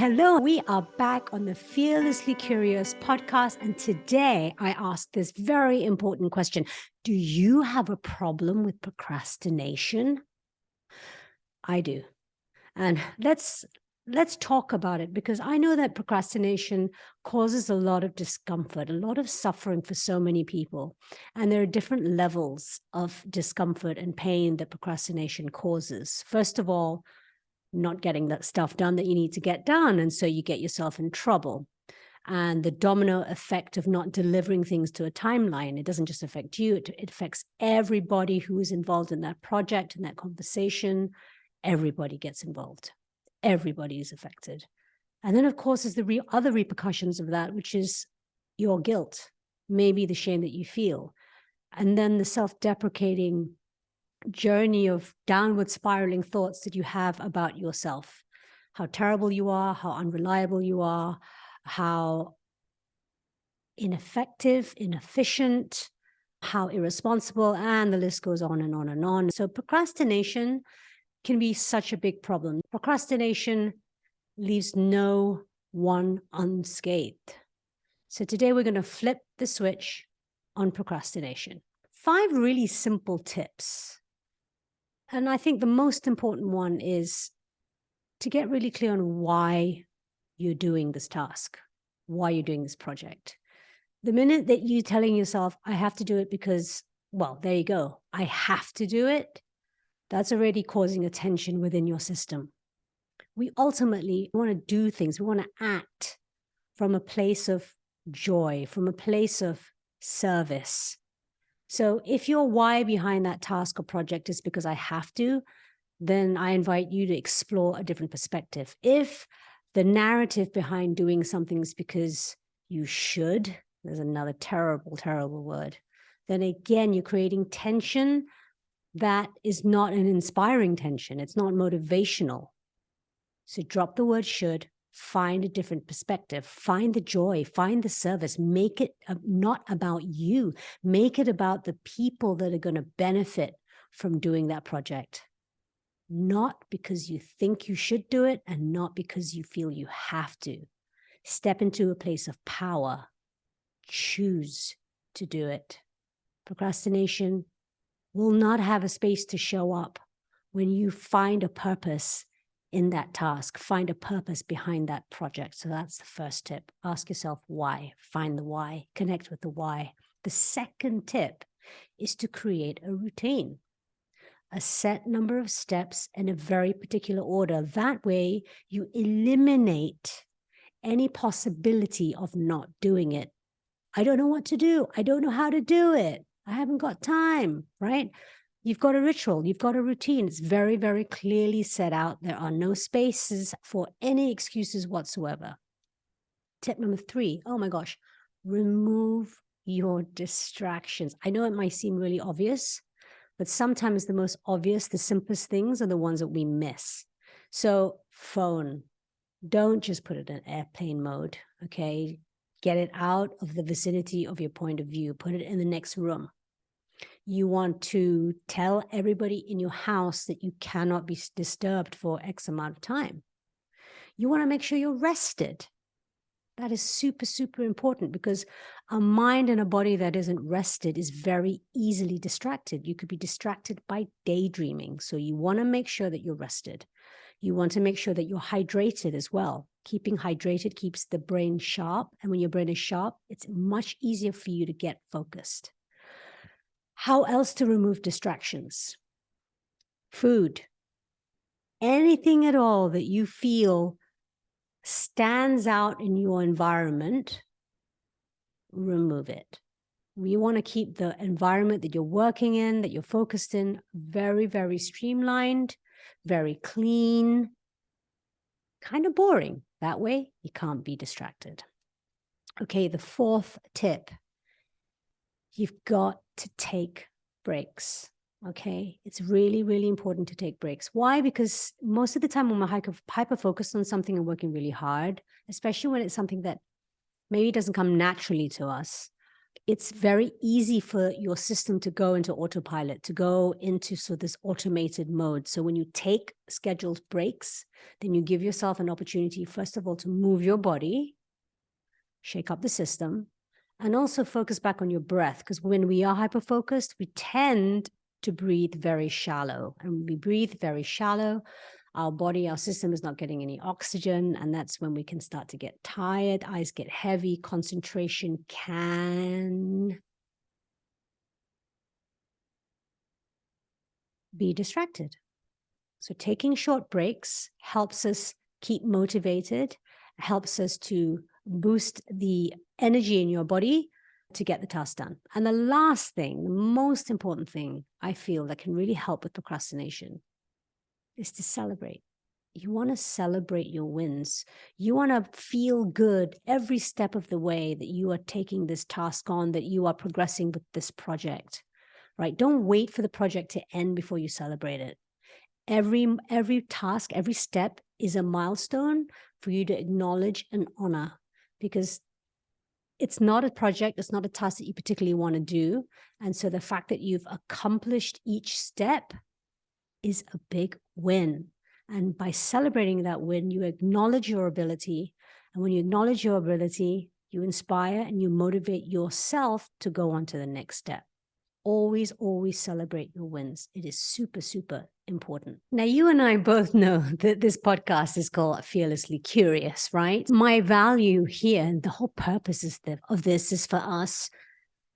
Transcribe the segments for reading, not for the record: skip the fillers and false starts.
Hello, we are back on the Fearlessly Curious podcast. And today I ask this very important question. Do you have a problem with procrastination? I do. And let's talk about it, because I know that procrastination causes a lot of discomfort, a lot of suffering for so many people. And there are different levels of discomfort and pain that procrastination causes. First of all, not getting that stuff done that you need to get done. And so you get yourself in trouble. And the domino effect of not delivering things to a timeline, it doesn't just affect you, it affects everybody who is involved in that project, in that conversation. Everybody gets involved. Everybody is affected. And then, of course, there's the other repercussions of that, which is your guilt, maybe the shame that you feel. And then the self-deprecating journey of downward spiraling thoughts that you have about yourself, how terrible you are, how unreliable you are, how ineffective, inefficient, how irresponsible, and the list goes on and on and on. So procrastination can be such a big problem. Procrastination leaves no one unscathed. So today we're going to flip the switch on procrastination. 5 really simple tips. And I think the most important one is to get really clear on why you're doing this task, why you're doing this project. The minute that you're telling yourself, I have to do it because, well, there you go, I have to do it, that's already causing a tension within your system. We ultimately want to do things. We want to act from a place of joy, from a place of service. So if your why behind that task or project is because I have to, then I invite you to explore a different perspective. If the narrative behind doing something is because you should, there's another terrible, terrible word, then again, you're creating tension that is not an inspiring tension. It's not motivational. So drop the word should, find a different perspective, find the joy, find the service, make it not about you, make it about the people that are going to benefit from doing that project. Not because you think you should do it and not because you feel you have to. Step into a place of power. Choose to do it. Procrastination will not have a space to show up when you find a purpose in that task, find a purpose behind that project. So that's the first tip. Ask yourself why, find the why, connect with the why. The second tip is to create a routine, a set number of steps in a very particular order. That way you eliminate any possibility of not doing it. I don't know what to do. I don't know how to do it. I haven't got time, right? You've got a ritual, you've got a routine. It's very, very clearly set out. There are no spaces for any excuses whatsoever. Tip number 3, oh my gosh, remove your distractions. I know it might seem really obvious, but sometimes the most obvious, the simplest things are the ones that we miss. So phone, don't just put it in airplane mode, okay? Get it out of the vicinity of your point of view. Put it in the next room. You want to tell everybody in your house that you cannot be disturbed for X amount of time. You want to make sure you're rested. That is super, super important, because a mind and a body that isn't rested is very easily distracted. You could be distracted by daydreaming. So you want to make sure that you're rested. You want to make sure that you're hydrated as well. Keeping hydrated keeps the brain sharp. And when your brain is sharp, it's much easier for you to get focused. How else to remove distractions? Food. Anything at all that you feel stands out in your environment, remove it. We want to keep the environment that you're working in, that you're focused in, very, very streamlined, very clean, kind of boring. That way, you can't be distracted. Okay, the 4th tip. You've got to take breaks, okay? It's really, really important to take breaks. Why? Because most of the time when we're hyper-focused on something and working really hard, especially when it's something that maybe doesn't come naturally to us, it's very easy for your system to go into autopilot, to go into this automated mode. So when you take scheduled breaks, then you give yourself an opportunity, first of all, to move your body, shake up the system, and also focus back on your breath. Because when we are hyper-focused, we tend to breathe very shallow. And when we breathe very shallow, our body, our system is not getting any oxygen. And that's when we can start to get tired, eyes get heavy, concentration can be distracted. So taking short breaks helps us keep motivated, helps us to boost the energy in your body to get the task done. And the last thing, the most important thing I feel that can really help with procrastination is to celebrate. You want to celebrate your wins. You want to feel good every step of the way that you are taking this task on, that you are progressing with this project, right? Don't wait for the project to end before you celebrate it. Every task, every step is a milestone for you to acknowledge and honor, because it's not a project, it's not a task that you particularly want to do. And so the fact that you've accomplished each step is a big win. And by celebrating that win, you acknowledge your ability. And when you acknowledge your ability, you inspire and you motivate yourself to go on to the next step. Always, always celebrate your wins. It is super, super important. Now, you and I both know that this podcast is called Fearlessly Curious, right? My value here, and the whole purpose of this is for us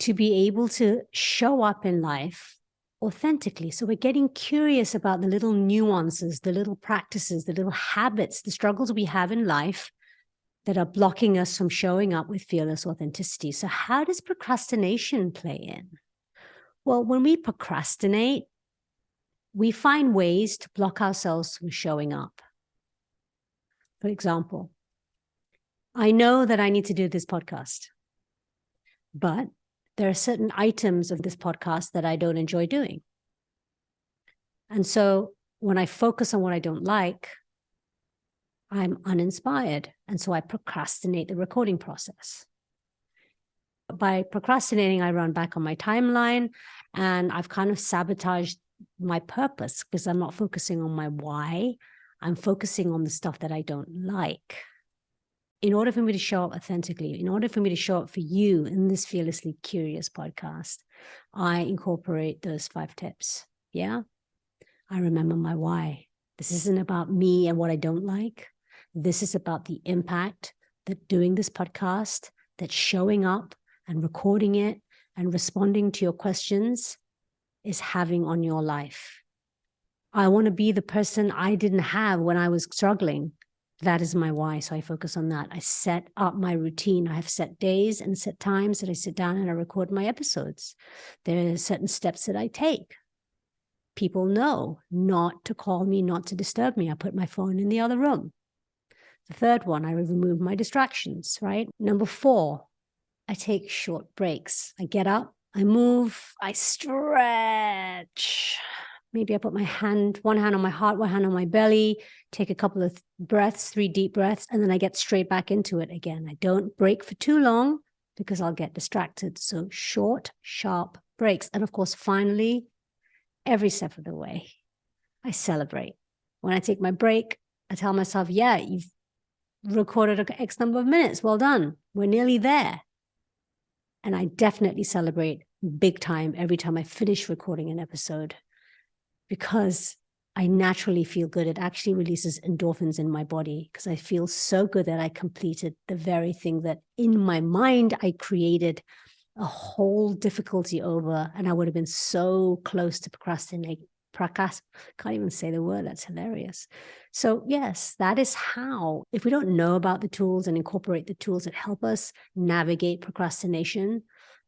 to be able to show up in life authentically. So we're getting curious about the little nuances, the little practices, the little habits, the struggles we have in life that are blocking us from showing up with fearless authenticity. So how does procrastination play in? Well, when we procrastinate, we find ways to block ourselves from showing up. For example, I know that I need to do this podcast, but there are certain items of this podcast that I don't enjoy doing. And so when I focus on what I don't like, I'm uninspired. And so I procrastinate the recording process. By procrastinating, I run back on my timeline and I've kind of sabotaged my purpose because I'm not focusing on my why. I'm focusing on the stuff that I don't like. In order for me to show up authentically, in order for me to show up for you in this Fearlessly Curious podcast, I incorporate those 5 tips. Yeah. I remember my why. This isn't about me and what I don't like. This is about the impact that doing this podcast, that showing up and recording it and responding to your questions is having on your life. I want to be the person I didn't have when I was struggling. That is my why. So I focus on that. I set up my routine. I have set days and set times that I sit down and I record my episodes. There are certain steps that I take. People know not to call me, not to disturb me. I put my phone in the other room. The third one, I remove my distractions, right? Number 4, I take short breaks. I get up, I move, I stretch. Maybe I put one hand on my heart, one hand on my belly, take a couple of breaths, 3 deep breaths, and then I get straight back into it again. I don't break for too long because I'll get distracted. So short, sharp breaks. And of course, finally, every step of the way, I celebrate. When I take my break, I tell myself, yeah, you've recorded X number of minutes. Well done. We're nearly there. And I definitely celebrate big time every time I finish recording an episode because I naturally feel good. It actually releases endorphins in my body because I feel so good that I completed the very thing that in my mind I created a whole difficulty over, and I would have been so close to can't even say the word. That's hilarious. So yes, that is how, if we don't know about the tools and incorporate the tools that help us navigate procrastination,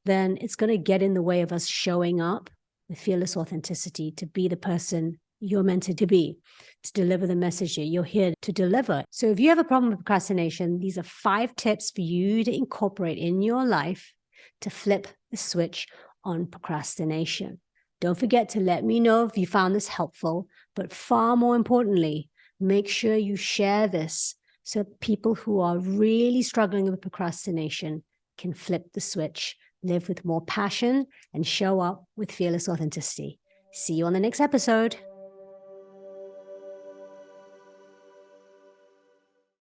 then it's going to get in the way of us showing up with fearless authenticity to be the person you're meant to be, to deliver the message that you're here to deliver. So if you have a problem with procrastination, these are 5 tips for you to incorporate in your life to flip the switch on procrastination. Don't forget to let me know if you found this helpful, but far more importantly, make sure you share this so people who are really struggling with procrastination can flip the switch live with more passion, and show up with fearless authenticity. See you on the next episode.